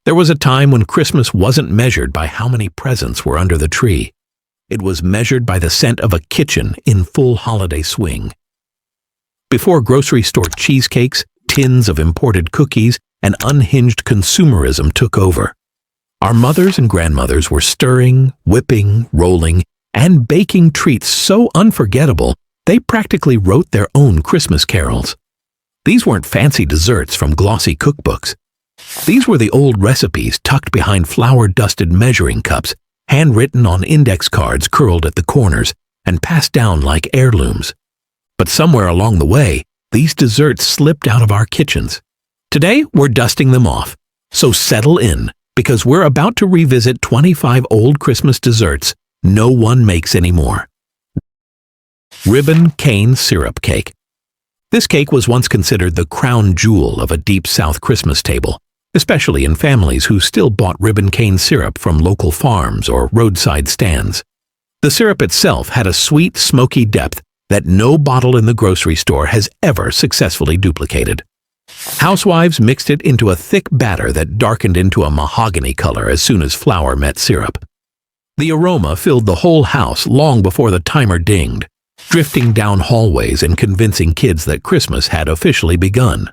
There was a time when Christmas wasn't measured by how many presents were under the tree. It was measured by the scent of a kitchen in full holiday swing. Before grocery store cheesecakes, tins of imported cookies, and unhinged consumerism took over, our mothers and grandmothers were stirring, whipping, rolling, and baking treats so unforgettable they practically wrote their own Christmas carols. These weren't fancy desserts from glossy cookbooks. These were the old recipes tucked behind flour-dusted measuring cups, handwritten on index cards curled at the corners and passed down like heirlooms. But somewhere along the way, these desserts slipped out of our kitchens. Today, we're dusting them off, so settle in, because we're about to revisit 25 old Christmas desserts no one makes anymore. Ribbon cane syrup cake. This cake was once considered the crown jewel of a Deep South Christmas table, especially in families who still bought ribbon cane syrup from local farms or roadside stands. The syrup itself had a sweet, smoky depth that no bottle in the grocery store has ever successfully duplicated. Housewives mixed it into a thick batter that darkened into a mahogany color as soon as flour met syrup. The aroma filled the whole house long before the timer dinged, drifting down hallways and convincing kids that Christmas had officially begun.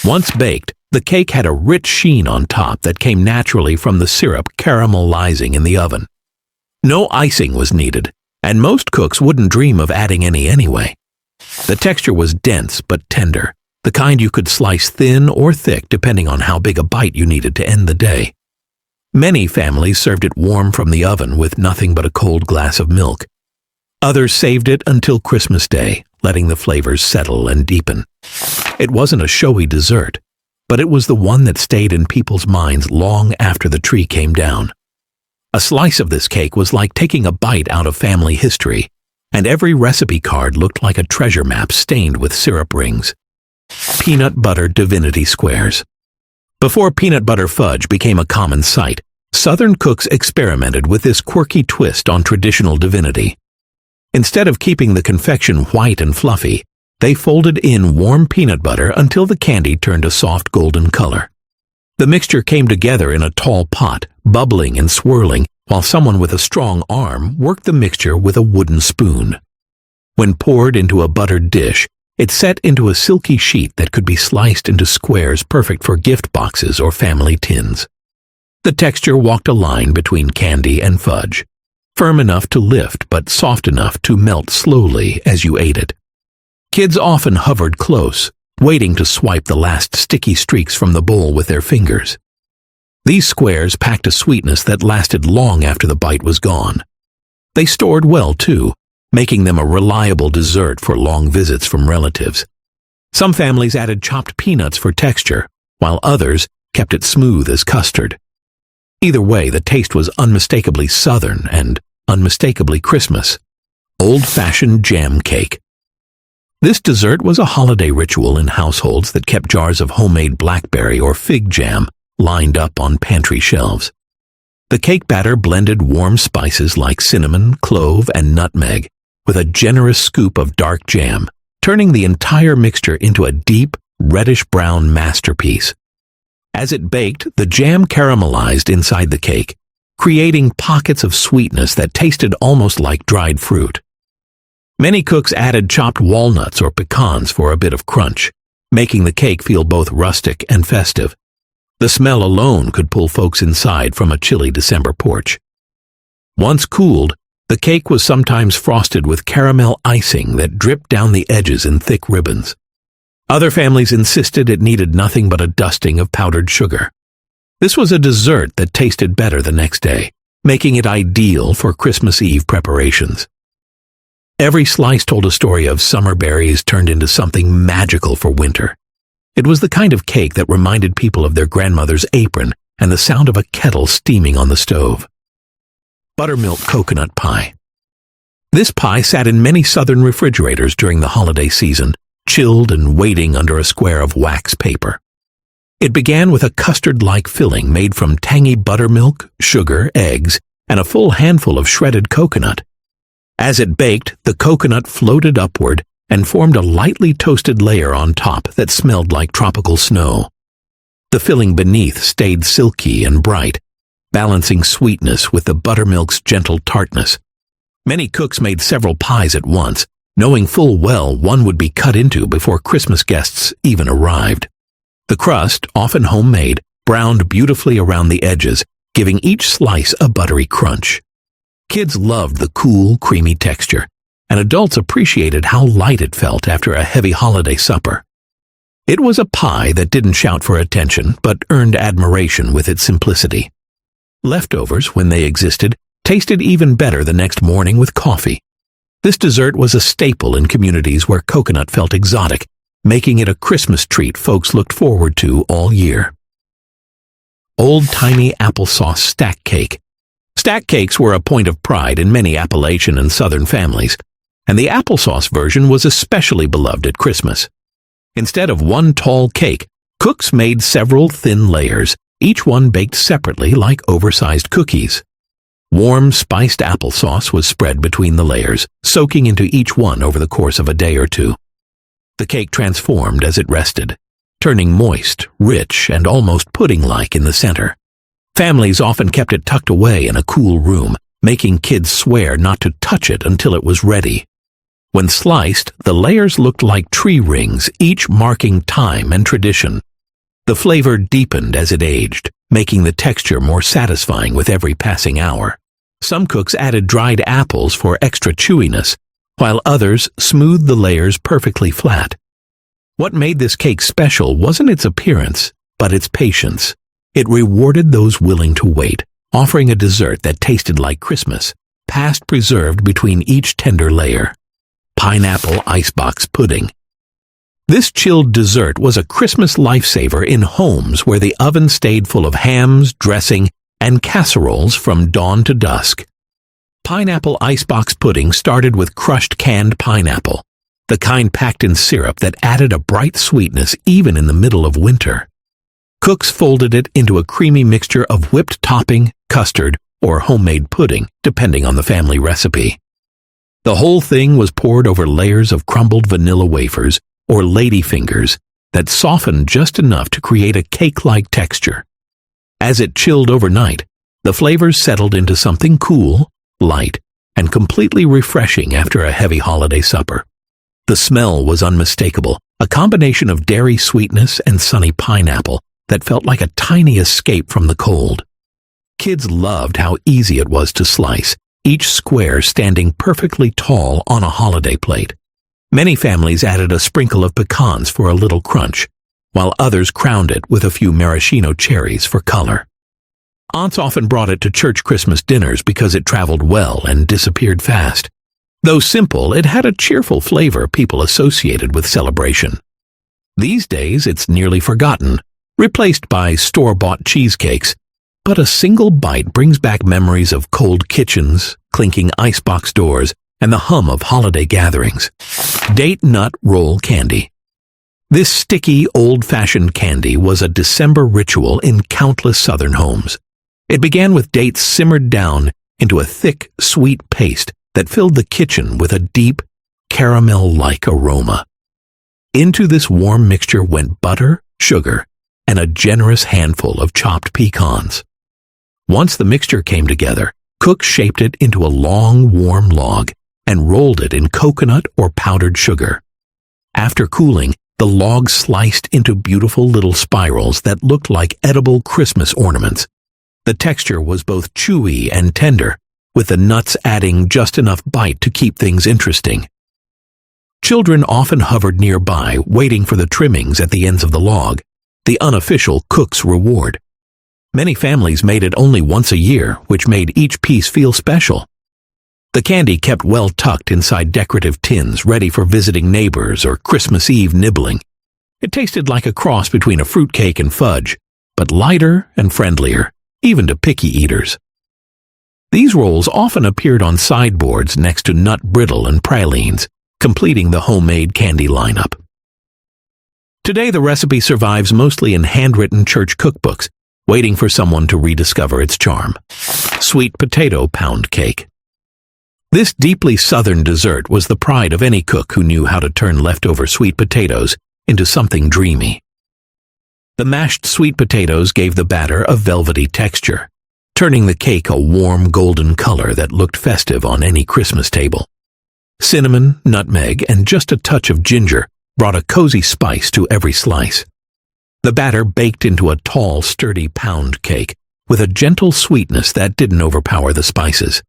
Once baked, the cake had a rich sheen on top that came naturally from the syrup caramelizing in the oven. No icing was needed, and most cooks wouldn't dream of adding any anyway. The texture was dense but tender, the kind you could slice thin or thick depending on how big a bite you needed to end the day. Many families served it warm from the oven with nothing but a cold glass of milk. Others saved it until Christmas Day, letting the flavors settle and deepen. It wasn't a showy dessert, but it was the one that stayed in people's minds long after the tree came down. A slice of this cake was like taking a bite out of family history, and every recipe card looked like a treasure map stained with syrup rings. Peanut butter divinity squares. Before peanut butter fudge became a common sight, Southern cooks experimented with this quirky twist on traditional divinity. Instead of keeping the confection white and fluffy, they folded in warm peanut butter until the candy turned a soft golden color. The mixture came together in a tall pot, bubbling and swirling, while someone with a strong arm worked the mixture with a wooden spoon. When poured into a buttered dish, it set into a silky sheet that could be sliced into squares perfect for gift boxes or family tins. The texture walked a line between candy and fudge, firm enough to lift but soft enough to melt slowly as you ate it. Kids often hovered close, waiting to swipe the last sticky streaks from the bowl with their fingers. These squares packed a sweetness that lasted long after the bite was gone. They stored well, too, making them a reliable dessert for long visits from relatives. Some families added chopped peanuts for texture, while others kept it smooth as custard. Either way, the taste was unmistakably Southern and unmistakably Christmas. Old-fashioned jam cake. This dessert was a holiday ritual in households that kept jars of homemade blackberry or fig jam lined up on pantry shelves. The cake batter blended warm spices like cinnamon, clove, and nutmeg with a generous scoop of dark jam, turning the entire mixture into a deep, reddish-brown masterpiece. As it baked, the jam caramelized inside the cake, creating pockets of sweetness that tasted almost like dried fruit. Many cooks added chopped walnuts or pecans for a bit of crunch, making the cake feel both rustic and festive. The smell alone could pull folks inside from a chilly December porch. Once cooled, the cake was sometimes frosted with caramel icing that dripped down the edges in thick ribbons. Other families insisted it needed nothing but a dusting of powdered sugar. This was a dessert that tasted better the next day, making it ideal for Christmas Eve preparations. Every slice told a story of summer berries turned into something magical for winter. It was the kind of cake that reminded people of their grandmother's apron and the sound of a kettle steaming on the stove. Buttermilk coconut pie. This pie sat in many Southern refrigerators during the holiday season, chilled and waiting under a square of wax paper. It began with a custard-like filling made from tangy buttermilk, sugar, eggs, and a full handful of shredded coconut. As it baked, the coconut floated upward and formed a lightly toasted layer on top that smelled like tropical snow. The filling beneath stayed silky and bright, balancing sweetness with the buttermilk's gentle tartness. Many cooks made several pies at once, knowing full well one would be cut into before Christmas guests even arrived. The crust, often homemade, browned beautifully around the edges, giving each slice a buttery crunch. Kids loved the cool, creamy texture, and adults appreciated how light it felt after a heavy holiday supper. It was a pie that didn't shout for attention, but earned admiration with its simplicity. Leftovers, when they existed, tasted even better the next morning with coffee. This dessert was a staple in communities where coconut felt exotic, making it a Christmas treat folks looked forward to all year. Old-timey applesauce stack cake. Stack cakes were a point of pride in many Appalachian and Southern families, and the applesauce version was especially beloved at Christmas. Instead of one tall cake, cooks made several thin layers, each one baked separately like oversized cookies. Warm, spiced applesauce was spread between the layers, soaking into each one over the course of a day or two. The cake transformed as it rested, turning moist, rich, and almost pudding-like in the center. Families often kept it tucked away in a cool room, making kids swear not to touch it until it was ready. When sliced, the layers looked like tree rings, each marking time and tradition. The flavor deepened as it aged, making the texture more satisfying with every passing hour. Some cooks added dried apples for extra chewiness, while others smoothed the layers perfectly flat. What made this cake special wasn't its appearance, but its patience. It rewarded those willing to wait, offering a dessert that tasted like Christmas, past preserved between each tender layer. Pineapple icebox pudding. This chilled dessert was a Christmas lifesaver in homes where the oven stayed full of hams, dressing, and casseroles from dawn to dusk. Pineapple icebox pudding started with crushed canned pineapple, the kind packed in syrup that added a bright sweetness even in the middle of winter. Cooks folded it into a creamy mixture of whipped topping, custard, or homemade pudding, depending on the family recipe. The whole thing was poured over layers of crumbled vanilla wafers, or ladyfingers, that softened just enough to create a cake-like texture. As it chilled overnight, the flavors settled into something cool, light, and completely refreshing after a heavy holiday supper. The smell was unmistakable, a combination of dairy sweetness and sunny pineapple that felt like a tiny escape from the cold. Kids loved how easy it was to slice, each square standing perfectly tall on a holiday plate. Many families added a sprinkle of pecans for a little crunch, while others crowned it with a few maraschino cherries for color. Aunts often brought it to church Christmas dinners because it traveled well and disappeared fast. Though simple, it had a cheerful flavor people associated with celebration. These days, it's nearly forgotten, replaced by store-bought cheesecakes, but a single bite brings back memories of cold kitchens, clinking icebox doors, and the hum of holiday gatherings. Date nut roll candy. This sticky, old-fashioned candy was a December ritual in countless Southern homes. It began with dates simmered down into a thick, sweet paste that filled the kitchen with a deep, caramel-like aroma. Into this warm mixture went butter, sugar, and a generous handful of chopped pecans. Once the mixture came together, cooks shaped it into a long, warm log and rolled it in coconut or powdered sugar. After cooling, the log sliced into beautiful little spirals that looked like edible Christmas ornaments. The texture was both chewy and tender, with the nuts adding just enough bite to keep things interesting. Children often hovered nearby, waiting for the trimmings at the ends of the log, the unofficial cook's reward. Many families made it only once a year, which made each piece feel special. The candy kept well tucked inside decorative tins, ready for visiting neighbors or Christmas Eve nibbling. It tasted like a cross between a fruitcake and fudge, but lighter and friendlier, even to picky eaters. These rolls often appeared on sideboards next to nut brittle and pralines, completing the homemade candy lineup. Today the recipe survives mostly in handwritten church cookbooks, waiting for someone to rediscover its charm. Sweet potato pound cake. This deeply Southern dessert was the pride of any cook who knew how to turn leftover sweet potatoes into something dreamy. The mashed sweet potatoes gave the batter a velvety texture, turning the cake a warm golden color that looked festive on any Christmas table. Cinnamon, nutmeg, and just a touch of ginger brought a cozy spice to every slice. The batter baked into a tall, sturdy pound cake with a gentle sweetness that didn't overpower the spices.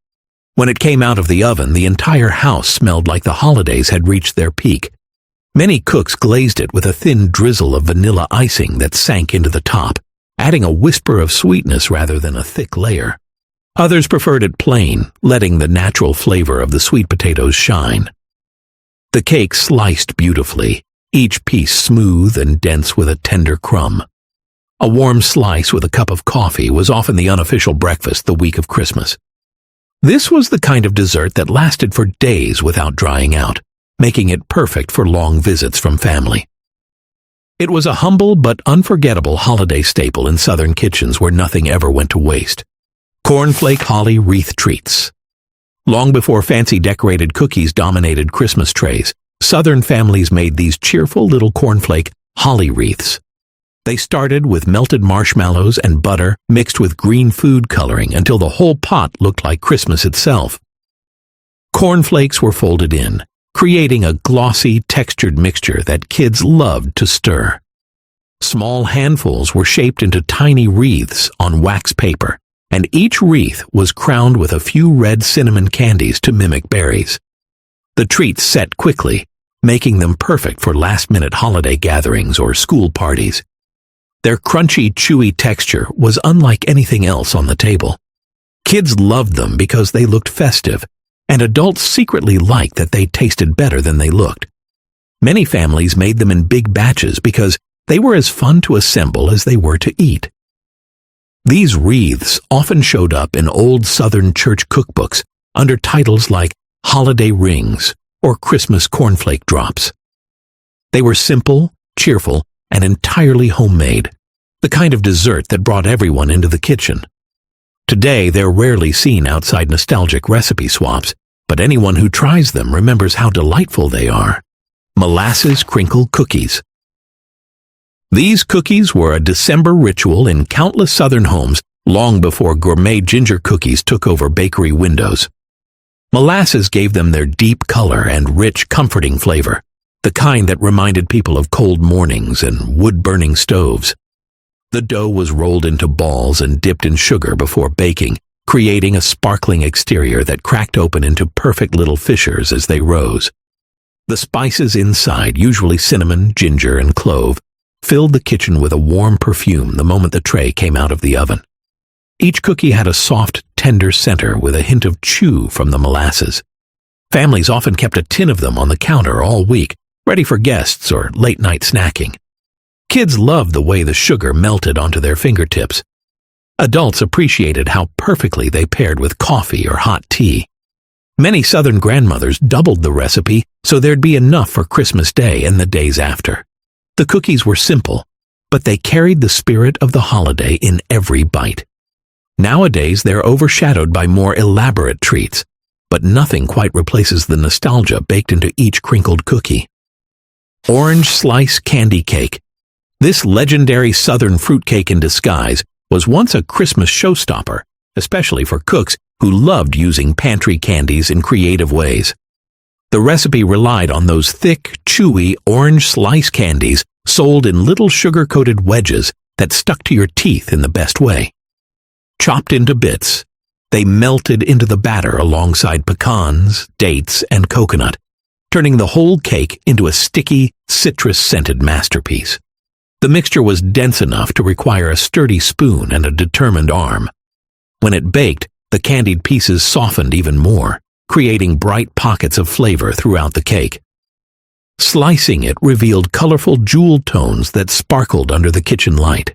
When it came out of the oven, the entire house smelled like the holidays had reached their peak. Many cooks glazed it with a thin drizzle of vanilla icing that sank into the top, adding a whisper of sweetness rather than a thick layer. Others preferred it plain, letting the natural flavor of the sweet potatoes shine. The cake sliced beautifully, each piece smooth and dense with a tender crumb. A warm slice with a cup of coffee was often the unofficial breakfast the week of Christmas. This was the kind of dessert that lasted for days without drying out, making it perfect for long visits from family. It was a humble but unforgettable holiday staple in Southern kitchens where nothing ever went to waste. Cornflake holly wreath treats. Long before fancy decorated cookies dominated Christmas trays, Southern families made these cheerful little cornflake holly wreaths. They started with melted marshmallows and butter mixed with green food coloring until the whole pot looked like Christmas itself. Cornflakes were folded in, creating a glossy, textured mixture that kids loved to stir. Small handfuls were shaped into tiny wreaths on wax paper, and each wreath was crowned with a few red cinnamon candies to mimic berries. The treats set quickly, making them perfect for last-minute holiday gatherings or school parties. Their crunchy, chewy texture was unlike anything else on the table. Kids loved them because they looked festive, and adults secretly liked that they tasted better than they looked. Many families made them in big batches because they were as fun to assemble as they were to eat. These wreaths often showed up in old Southern church cookbooks under titles like Holiday Rings or Christmas Cornflake Drops. They were simple, cheerful, and entirely homemade, the kind of dessert that brought everyone into the kitchen. Today, they're rarely seen outside nostalgic recipe swaps, but anyone who tries them remembers how delightful they are. Molasses crinkle cookies. These cookies were a December ritual in countless Southern homes long before gourmet ginger cookies took over bakery windows. Molasses gave them their deep color and rich, comforting flavor, the kind that reminded people of cold mornings and wood-burning stoves. The dough was rolled into balls and dipped in sugar before baking, creating a sparkling exterior that cracked open into perfect little fissures as they rose. The spices inside, usually cinnamon, ginger, and clove, filled the kitchen with a warm perfume the moment the tray came out of the oven. Each cookie had a soft, tender center with a hint of chew from the molasses. Families often kept a tin of them on the counter all week, ready for guests or late-night snacking. Kids loved the way the sugar melted onto their fingertips. Adults appreciated how perfectly they paired with coffee or hot tea. Many Southern grandmothers doubled the recipe so there'd be enough for Christmas Day and the days after. The cookies were simple, but they carried the spirit of the holiday in every bite. Nowadays, they're overshadowed by more elaborate treats, but nothing quite replaces the nostalgia baked into each crinkled cookie. Orange slice candy cake. This legendary Southern fruitcake in disguise was once a Christmas showstopper, especially for cooks who loved using pantry candies in creative ways. The recipe relied on those thick, chewy orange slice candies sold in little sugar-coated wedges that stuck to your teeth in the best way. Chopped into bits, they melted into the batter alongside pecans, dates, and coconut, turning the whole cake into a sticky, citrus-scented masterpiece. The mixture was dense enough to require a sturdy spoon and a determined arm. When it baked, the candied pieces softened even more, creating bright pockets of flavor throughout the cake. Slicing it revealed colorful jewel tones that sparkled under the kitchen light.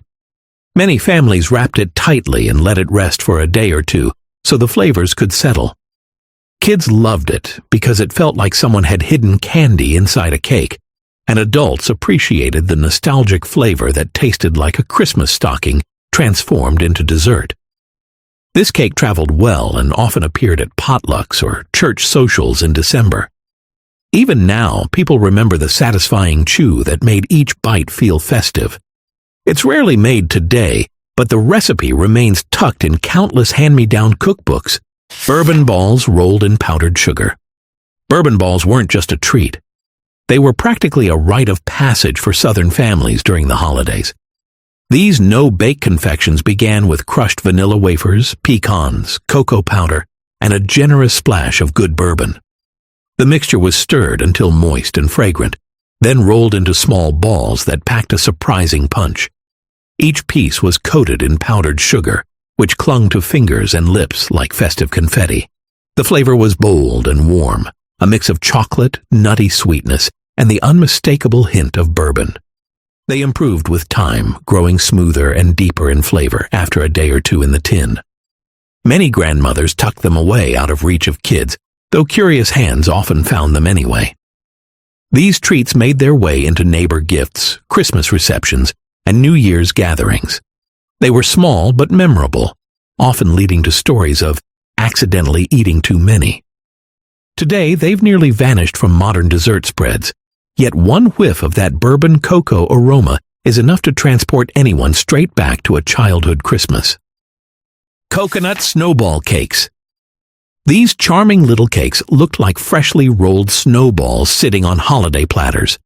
Many families wrapped it tightly and let it rest for a day or two so the flavors could settle. Kids loved it because it felt like someone had hidden candy inside a cake, and adults appreciated the nostalgic flavor that tasted like a Christmas stocking transformed into dessert. This cake traveled well and often appeared at potlucks or church socials in December. Even now, people remember the satisfying chew that made each bite feel festive. It's rarely made today, but the recipe remains tucked in countless hand-me-down cookbooks. Bourbon balls rolled in powdered sugar. Bourbon balls weren't just a treat. They were practically a rite of passage for Southern families during the holidays. These no-bake confections began with crushed vanilla wafers, pecans, cocoa powder, and a generous splash of good bourbon. The mixture was stirred until moist and fragrant, then rolled into small balls that packed a surprising punch. Each piece was coated in powdered sugar, which clung to fingers and lips like festive confetti. The flavor was bold and warm, a mix of chocolate, nutty sweetness, and the unmistakable hint of bourbon. They improved with time, growing smoother and deeper in flavor after a day or two in the tin. Many grandmothers tucked them away out of reach of kids, though curious hands often found them anyway. These treats made their way into neighbor gifts, Christmas receptions, and New Year's gatherings. They were small but memorable, often leading to stories of accidentally eating too many. Today, they've nearly vanished from modern dessert spreads, yet one whiff of that bourbon cocoa aroma is enough to transport anyone straight back to a childhood Christmas. Coconut snowball cakes. These charming little cakes looked like freshly rolled snowballs sitting on holiday platters.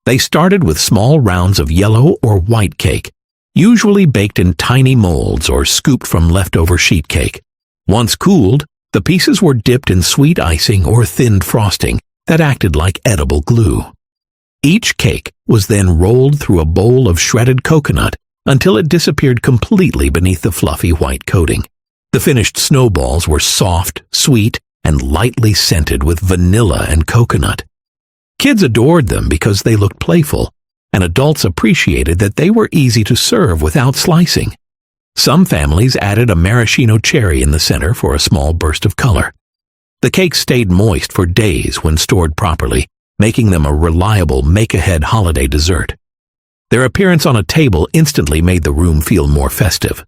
They started with small rounds of yellow or white cake, usually baked in tiny molds or scooped from leftover sheet cake. Once cooled, the pieces were dipped in sweet icing or thinned frosting that acted like edible glue. Each cake was then rolled through a bowl of shredded coconut until it disappeared completely beneath the fluffy white coating. The finished snowballs were soft, sweet, and lightly scented with vanilla and coconut. Kids adored them because they looked playful, and adults appreciated that they were easy to serve without slicing. Some families added a maraschino cherry in the center for a small burst of color. The cakes stayed moist for days when stored properly, making them a reliable make-ahead holiday dessert. Their appearance on a table instantly made the room feel more festive.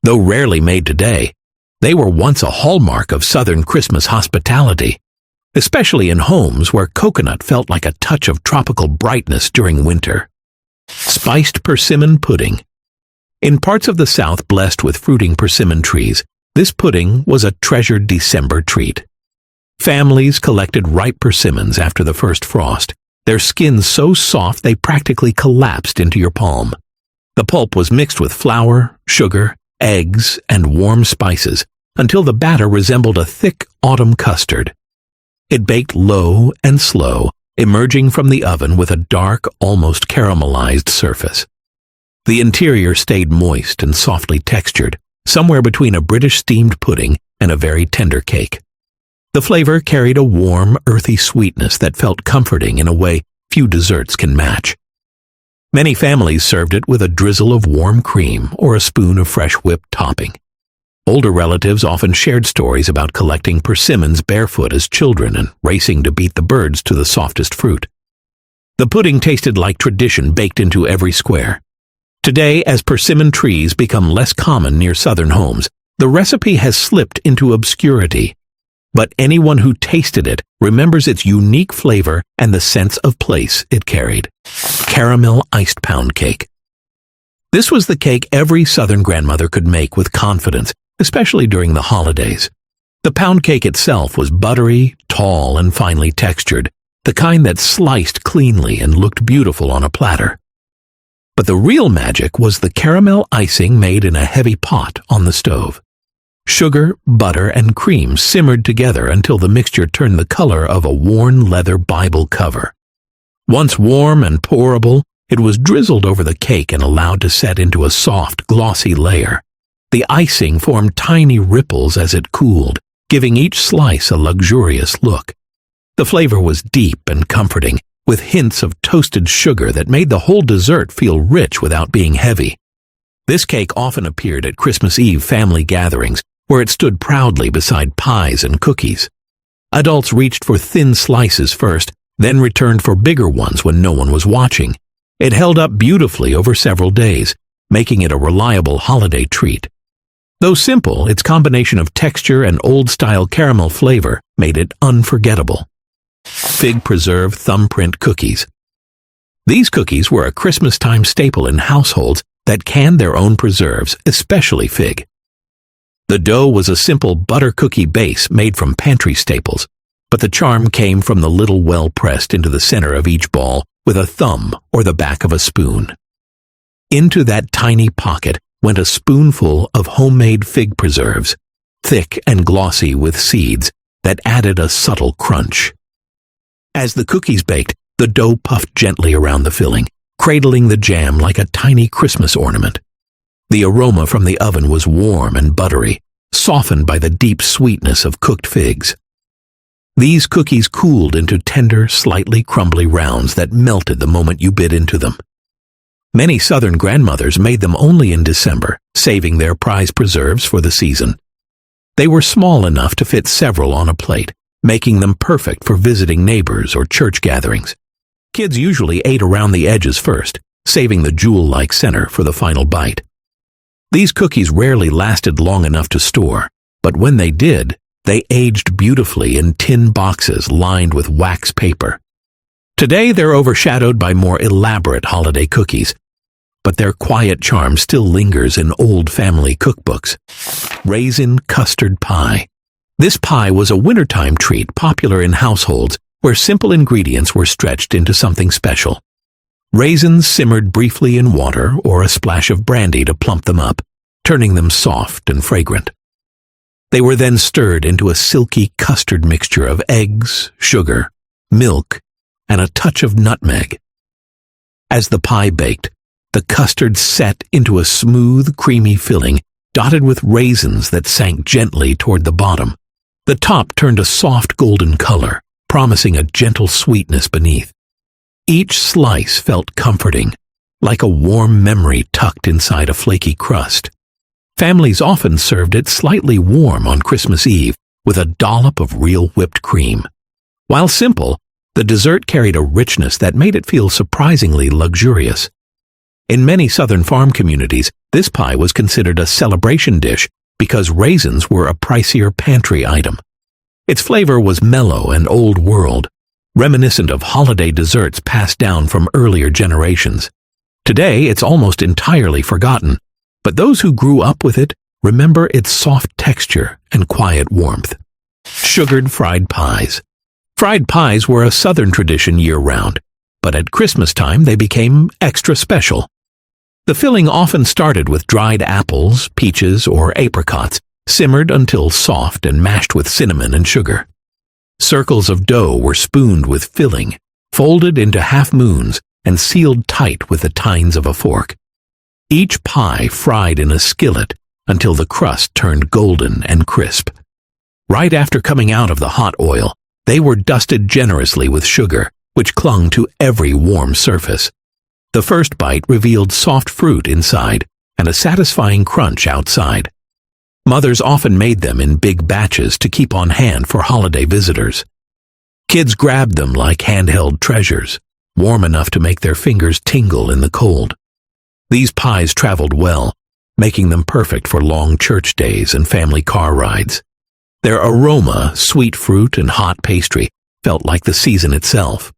Though rarely made today, they were once a hallmark of Southern Christmas hospitality, especially in homes where coconut felt like a touch of tropical brightness during winter. Spiced persimmon pudding. In parts of the South blessed with fruiting persimmon trees, this pudding was a treasured December treat. Families collected ripe persimmons after the first frost, their skins so soft they practically collapsed into your palm. The pulp was mixed with flour, sugar, eggs, and warm spices until the batter resembled a thick autumn custard. It baked low and slow, emerging from the oven with a dark, almost caramelized surface. The interior stayed moist and softly textured, somewhere between a British steamed pudding and a very tender cake. The flavor carried a warm, earthy sweetness that felt comforting in a way few desserts can match. Many families served it with a drizzle of warm cream or a spoon of fresh whipped topping. Older relatives often shared stories about collecting persimmons barefoot as children and racing to beat the birds to the softest fruit. The pudding tasted like tradition baked into every square. Today, as persimmon trees become less common near Southern homes, the recipe has slipped into obscurity. But anyone who tasted it remembers its unique flavor and the sense of place it carried. Caramel iced pound cake. This was the cake every Southern grandmother could make with confidence, especially during the holidays. The pound cake itself was buttery, tall, and finely textured, the kind that sliced cleanly and looked beautiful on a platter. But the real magic was the caramel icing made in a heavy pot on the stove. Sugar, butter, and cream simmered together until the mixture turned the color of a worn leather Bible cover. Once warm and pourable, it was drizzled over the cake and allowed to set into a soft, glossy layer. The icing formed tiny ripples as it cooled, giving each slice a luxurious look. The flavor was deep and comforting, with hints of toasted sugar that made the whole dessert feel rich without being heavy. This cake often appeared at Christmas Eve family gatherings, where it stood proudly beside pies and cookies. Adults reached for thin slices first, then returned for bigger ones when no one was watching. It held up beautifully over several days, making it a reliable holiday treat. Though simple, its combination of texture and old-style caramel flavor made it unforgettable. Fig preserve thumbprint cookies. These cookies were a Christmas-time staple in households that canned their own preserves, especially fig. The dough was a simple butter cookie base made from pantry staples, but the charm came from the little well pressed into the center of each ball with a thumb or the back of a spoon. Into that tiny pocket went a spoonful of homemade fig preserves, thick and glossy with seeds that added a subtle crunch. As the cookies baked, the dough puffed gently around the filling, cradling the jam like a tiny Christmas ornament. The aroma from the oven was warm and buttery, softened by the deep sweetness of cooked figs. These cookies cooled into tender, slightly crumbly rounds that melted the moment you bit into them. Many Southern grandmothers made them only in December, saving their prized preserves for the season. They were small enough to fit several on a plate, making them perfect for visiting neighbors or church gatherings. Kids usually ate around the edges first, saving the jewel-like center for the final bite. These cookies rarely lasted long enough to store, but when they did, they aged beautifully in tin boxes lined with wax paper. Today they're overshadowed by more elaborate holiday cookies, but their quiet charm still lingers in old family cookbooks. Raisin custard pie. This pie was a wintertime treat popular in households where simple ingredients were stretched into something special. Raisins simmered briefly in water or a splash of brandy to plump them up, turning them soft and fragrant. They were then stirred into a silky custard mixture of eggs, sugar, milk, and a touch of nutmeg. As the pie baked, the custard set into a smooth, creamy filling dotted with raisins that sank gently toward the bottom. The top turned a soft golden color, promising a gentle sweetness beneath. Each slice felt comforting, like a warm memory tucked inside a flaky crust. Families often served it slightly warm on Christmas Eve with a dollop of real whipped cream. While simple, the dessert carried a richness that made it feel surprisingly luxurious. In many Southern farm communities, this pie was considered a celebration dish because raisins were a pricier pantry item. Its flavor was mellow and old world, reminiscent of holiday desserts passed down from earlier generations. Today, it's almost entirely forgotten, but those who grew up with it remember its soft texture and quiet warmth. Sugared fried pies. Fried pies were a Southern tradition year-round, but at Christmas time they became extra special. The filling often started with dried apples, peaches, or apricots, simmered until soft and mashed with cinnamon and sugar. Circles of dough were spooned with filling, folded into half moons, and sealed tight with the tines of a fork. Each pie fried in a skillet until the crust turned golden and crisp. Right after coming out of the hot oil, they were dusted generously with sugar, which clung to every warm surface. The first bite revealed soft fruit inside and a satisfying crunch outside. Mothers often made them in big batches to keep on hand for holiday visitors. Kids grabbed them like handheld treasures, warm enough to make their fingers tingle in the cold. These pies traveled well, making them perfect for long church days and family car rides. Their aroma, sweet fruit, and hot pastry felt like the season itself.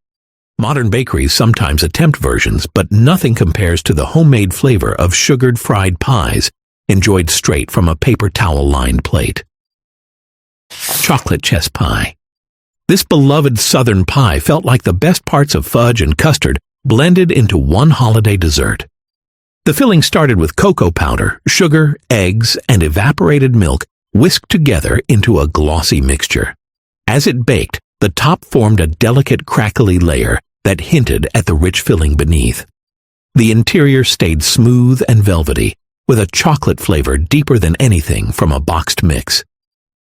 Modern bakeries sometimes attempt versions, but nothing compares to the homemade flavor of sugared fried pies enjoyed straight from a paper towel-lined plate. Chocolate chess pie. This beloved Southern pie felt like the best parts of fudge and custard blended into one holiday dessert. The filling started with cocoa powder, sugar, eggs, and evaporated milk whisked together into a glossy mixture. As it baked, the top formed a delicate crackly layer that hinted at the rich filling beneath. The interior stayed smooth and velvety, with a chocolate flavor deeper than anything from a boxed mix.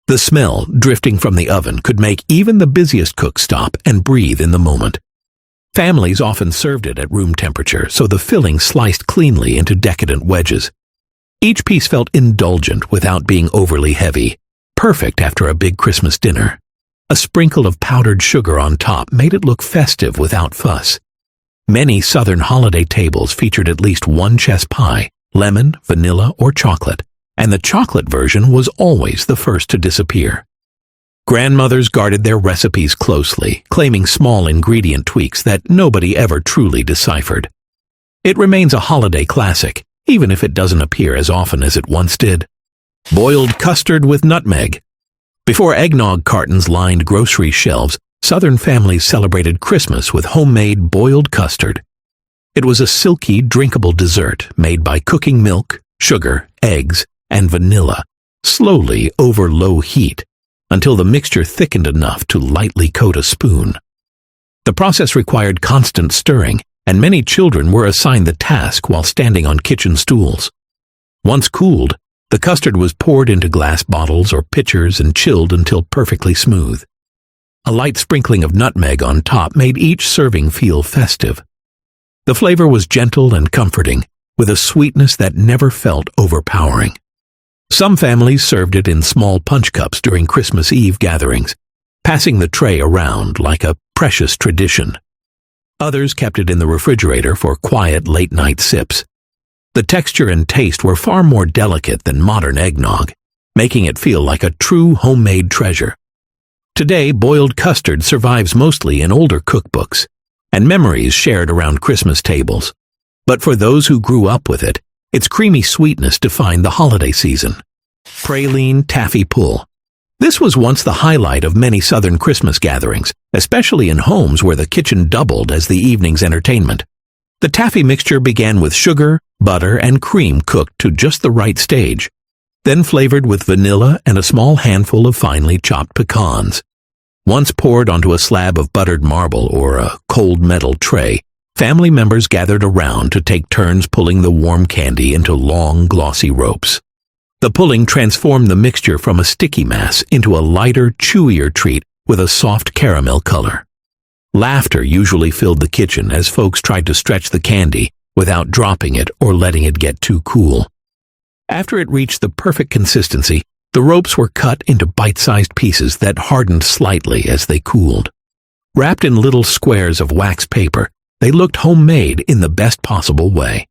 The smell drifting from the oven could make even the busiest cook stop and breathe in the moment. Families often served it at room temperature, so the filling sliced cleanly into decadent wedges. Each piece felt indulgent without being overly heavy, perfect after a big Christmas dinner. A sprinkle of powdered sugar on top made it look festive without fuss. Many Southern holiday tables featured at least one chess pie, lemon, vanilla, or chocolate, and the chocolate version was always the first to disappear. Grandmothers guarded their recipes closely, claiming small ingredient tweaks that nobody ever truly deciphered. It remains a holiday classic, even if it doesn't appear as often as it once did. Boiled custard with nutmeg. Before eggnog cartons lined grocery shelves, Southern families celebrated Christmas with homemade boiled custard. It was a silky, drinkable dessert made by cooking milk, sugar, eggs, and vanilla, slowly over low heat, until the mixture thickened enough to lightly coat a spoon. The process required constant stirring, and many children were assigned the task while standing on kitchen stools. Once cooled, the custard was poured into glass bottles or pitchers and chilled until perfectly smooth. A light sprinkling of nutmeg on top made each serving feel festive. The flavor was gentle and comforting, with a sweetness that never felt overpowering. Some families served it in small punch cups during Christmas Eve gatherings, passing the tray around like a precious tradition. Others kept it in the refrigerator for quiet late-night sips. The texture and taste were far more delicate than modern eggnog, making it feel like a true homemade treasure. Today, boiled custard survives mostly in older cookbooks and memories shared around Christmas tables. But for those who grew up with it, its creamy sweetness defined the holiday season. Praline taffy pull. This was once the highlight of many Southern Christmas gatherings, especially in homes where the kitchen doubled as the evening's entertainment. The taffy mixture began with sugar, butter, and cream cooked to just the right stage, then flavored with vanilla and a small handful of finely chopped pecans. Once poured onto a slab of buttered marble or a cold metal tray, family members gathered around to take turns pulling the warm candy into long, glossy ropes. The pulling transformed the mixture from a sticky mass into a lighter, chewier treat with a soft caramel color. Laughter usually filled the kitchen as folks tried to stretch the candy without dropping it or letting it get too cool. After it reached the perfect consistency, the ropes were cut into bite-sized pieces that hardened slightly as they cooled. Wrapped in little squares of wax paper, they looked homemade in the best possible way.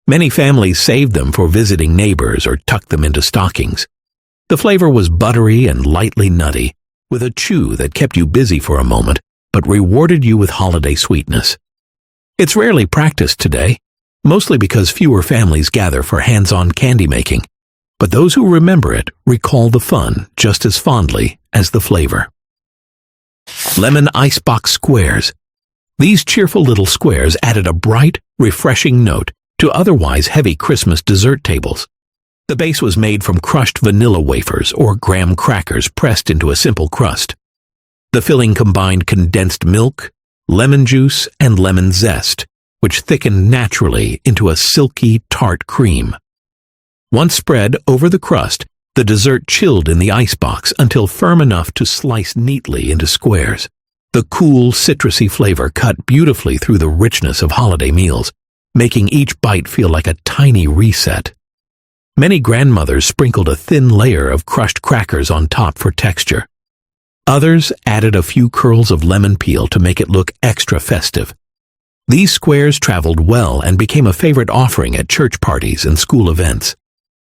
Many families saved them for visiting neighbors or tucked them into stockings. The flavor was buttery and lightly nutty, with a chew that kept you busy for a moment, but rewarded you with holiday sweetness. It's rarely practiced today, mostly because fewer families gather for hands-on candy making, but those who remember it recall the fun just as fondly as the flavor. Lemon icebox squares. These cheerful little squares added a bright, refreshing note to otherwise heavy Christmas dessert tables. The base was made from crushed vanilla wafers or graham crackers pressed into a simple crust. The filling combined condensed milk, lemon juice, and lemon zest, which thickened naturally into a silky, tart cream. Once spread over the crust, the dessert chilled in the icebox until firm enough to slice neatly into squares. The cool, citrusy flavor cut beautifully through the richness of holiday meals, making each bite feel like a tiny reset. Many grandmothers sprinkled a thin layer of crushed crackers on top for texture. Others added a few curls of lemon peel to make it look extra festive. These squares traveled well and became a favorite offering at church parties and school events.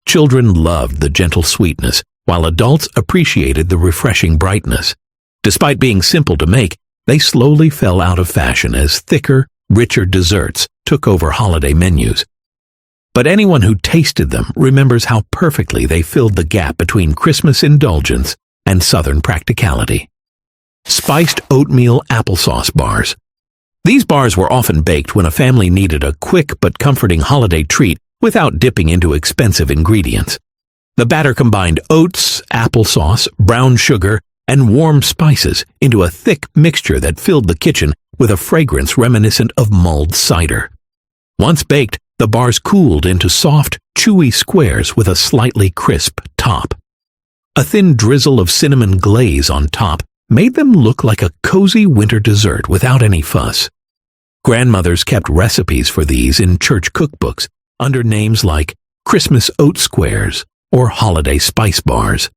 Children loved the gentle sweetness, while adults appreciated the refreshing brightness. Despite being simple to make, they slowly fell out of fashion as thicker, richer desserts took over holiday menus. But anyone who tasted them remembers how perfectly they filled the gap between Christmas indulgence and Southern practicality. Spiced oatmeal applesauce bars. These bars were often baked when a family needed a quick but comforting holiday treat without dipping into expensive ingredients. The batter combined oats, applesauce, brown sugar, and warm spices into a thick mixture that filled the kitchen with a fragrance reminiscent of mulled cider. Once baked, the bars cooled into soft, chewy squares with a slightly crisp top. A thin drizzle of cinnamon glaze on top made them look like a cozy winter dessert without any fuss. Grandmothers kept recipes for these in church cookbooks under names like Christmas oat squares or holiday spice bars.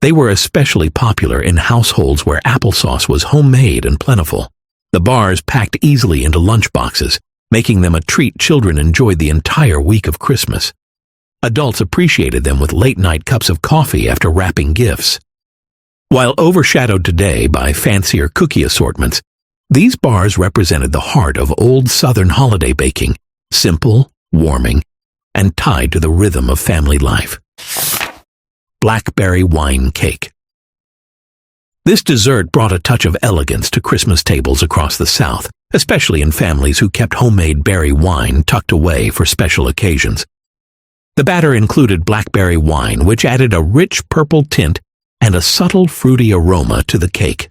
They were especially popular in households where applesauce was homemade and plentiful. The bars packed easily into lunchboxes, making them a treat children enjoyed the entire week of Christmas. Adults appreciated them with late-night cups of coffee after wrapping gifts. While overshadowed today by fancier cookie assortments, these bars represented the heart of old Southern holiday baking, simple, warming, and tied to the rhythm of family life. Blackberry wine cake. This dessert brought a touch of elegance to Christmas tables across the South, especially in families who kept homemade berry wine tucked away for special occasions. The batter included blackberry wine, which added a rich purple tint and a subtle fruity aroma to the cake.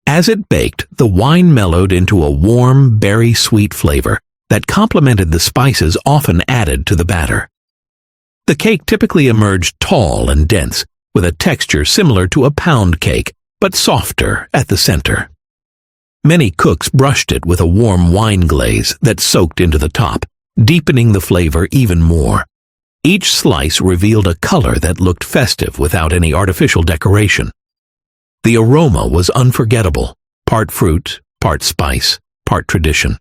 As it baked, the wine mellowed into a warm, berry-sweet flavor that complemented the spices often added to the batter. The cake typically emerged tall and dense, with a texture similar to a pound cake, but softer at the center. Many cooks brushed it with a warm wine glaze that soaked into the top, deepening the flavor even more. Each slice revealed a color that looked festive without any artificial decoration. The aroma was unforgettable, part fruit, part spice, part tradition.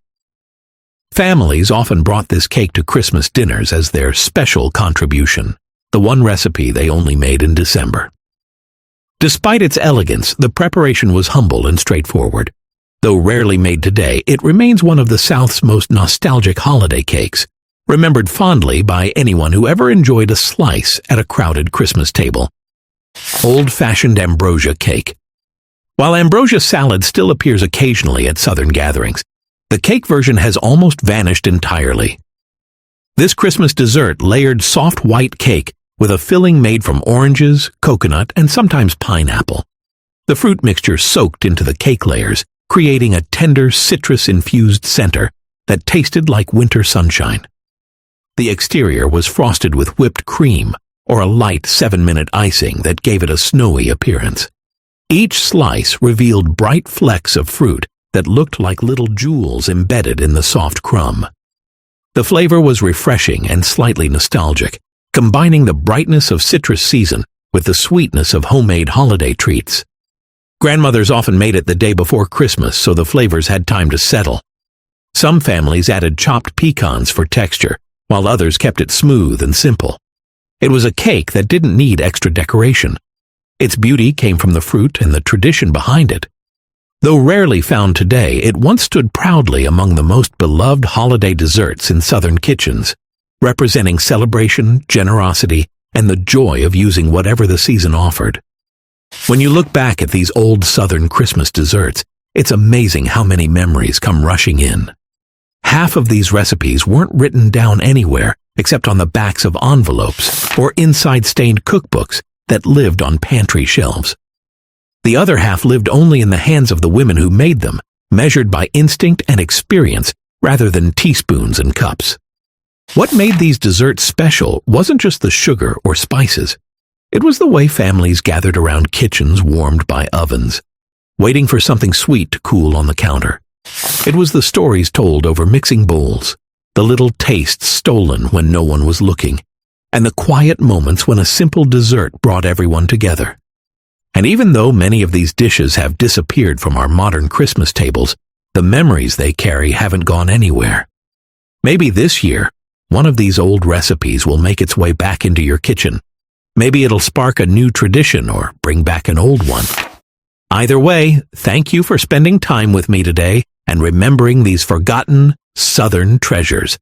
Families often brought this cake to Christmas dinners as their special contribution, the one recipe they only made in December. Despite its elegance, the preparation was humble and straightforward. Though rarely made today, it remains one of the South's most nostalgic holiday cakes, remembered fondly by anyone who ever enjoyed a slice at a crowded Christmas table. Old-fashioned Ambrosia cake. While Ambrosia salad still appears occasionally at Southern gatherings, the cake version has almost vanished entirely. This Christmas dessert layered soft white cake with a filling made from oranges, coconut, and sometimes pineapple. The fruit mixture soaked into the cake layers, creating a tender citrus-infused center that tasted like winter sunshine. The exterior was frosted with whipped cream or a light 7-minute icing that gave it a snowy appearance. Each slice revealed bright flecks of fruit that looked like little jewels embedded in the soft crumb. The flavor was refreshing and slightly nostalgic, combining the brightness of citrus season with the sweetness of homemade holiday treats. Grandmothers often made it the day before Christmas so the flavors had time to settle. Some families added chopped pecans for texture, while others kept it smooth and simple. It was a cake that didn't need extra decoration. Its beauty came from the fruit and the tradition behind it. Though rarely found today, it once stood proudly among the most beloved holiday desserts in Southern kitchens, representing celebration, generosity, and the joy of using whatever the season offered. When you look back at these old Southern Christmas desserts, it's amazing how many memories come rushing in. Half of these recipes weren't written down anywhere except on the backs of envelopes or inside stained cookbooks that lived on pantry shelves. The other half lived only in the hands of the women who made them, measured by instinct and experience rather than teaspoons and cups. What made these desserts special wasn't just the sugar or spices. It was the way families gathered around kitchens warmed by ovens, waiting for something sweet to cool on the counter. It was the stories told over mixing bowls, the little tastes stolen when no one was looking, and the quiet moments when a simple dessert brought everyone together. And even though many of these dishes have disappeared from our modern Christmas tables, the memories they carry haven't gone anywhere. Maybe this year, one of these old recipes will make its way back into your kitchen. Maybe it'll spark a new tradition or bring back an old one. Either way, thank you for spending time with me today and remembering these forgotten Southern treasures.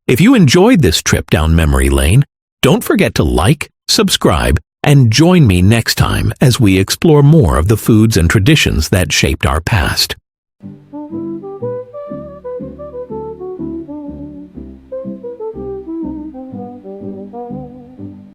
If you enjoyed this trip down memory lane, don't forget to like, subscribe, and join me next time as we explore more of the foods and traditions that shaped our past.